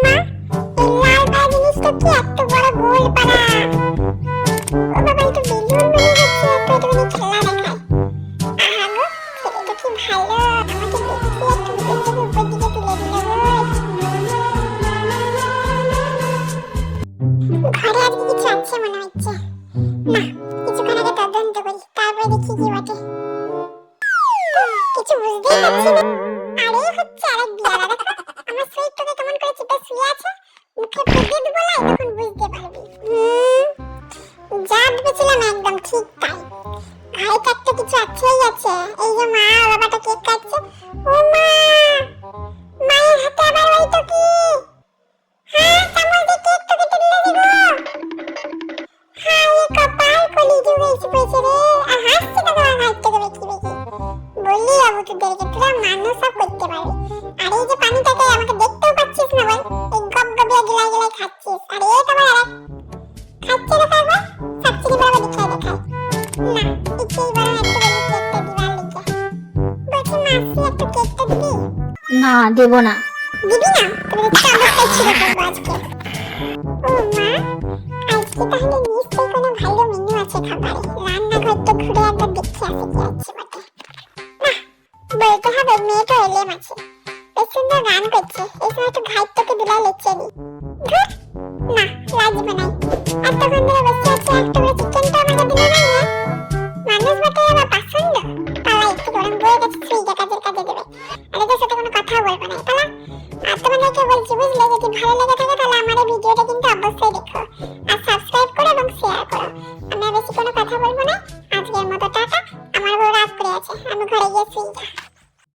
মা, এই লাল পাড়া জিনিসটা কি এত বড় গোল পাড়া? ও বাবা, এটা বেলুন মনে হচ্ছে, একটুখানি খেলা দেখায়। আহা গো, ছেলেটা কি ভালো, আমাকে দেখে একটু উপর দিকে তুলে দিল গো। ঘরে আজকে কিছু আছে মনে হচ্ছে। না, কিছুক্ষণ আগে তদন্ত করি, তারপরে দেখি কি বটে। কিছু বুঝতেই পারছি না। আরে হচ্ছে আরেক বিড়াল, দেখো আমার সুইট তোকে কেমন করে চিপে শুয়ে আছে। মুখে ফুঁকে দিব লাই, তখন বুঝতে পারবি। যা ভেবেছিলাম একদম ঠিক তাই। ঘরে তো একটা কিছু আছেই আছে। এই যে মা বাবাটা কেক কাটছে। ও মা, মায়ের হাতে আবার ওইটা কি? হ্যাঁ, চামচ দিয়ে কেক তো কেটে দিলে গো। হায় কপাল, কলি যুগে এসে পড়েছে রে। আর হাসছে না তোমার ভাই থেকে বেঁকি বেঁকি। বললি বাবু তোদেরকে তোরা মানুষ সব করতে পারবি। আর এই যে পানিটাকে আমাকে দেখতেও পাচ্ছিস না বল, এই গপ গপিয়া গিলাই গিলাই খাচ্ছিস। আর এই তোমার আরেক খাচ্ছে না তারপর সাচ্চিনি বরাবর দেখায় দেখায়। না, ইচ্ছেই বরং একটু বলি কেকটা দিবার লিখে। বলছি মাসি, একটু কেকটা দিবি? না, দেব না। দিবি না? তোদের চামচটাই ছিঁড়ে ফেলবো আজকে। ও মা, আজকে তাহলে নিশ্চয়ই কোনো ভালো মেনু আছে খাবারে। রান্নাঘর তো ঘুরে একবার দেখে আসি কি আছে বটে। না, বলতে হবে মেয়েটা এলেম আছে, বেশ সুন্দর গান করছে। এই সময় একটু ঘাইটটাকে দিলাই লেচে নি। ধুর, না লাগবে নাই। এতক্ষণ ধরে বসে আছে, একটা করে চিকেনটা আমাকে দিল না। মানুষ বটে আমার পছন্দ। পালা একটু গরম বয়ে গেছে, সুইটা কাজের কাজে দেবে। আর এদের সাথে কোনো কথা বলবো না, পালা। আর তোমাদেরকে বলছি বুঝলে, যদি ভালো লেগে থাকে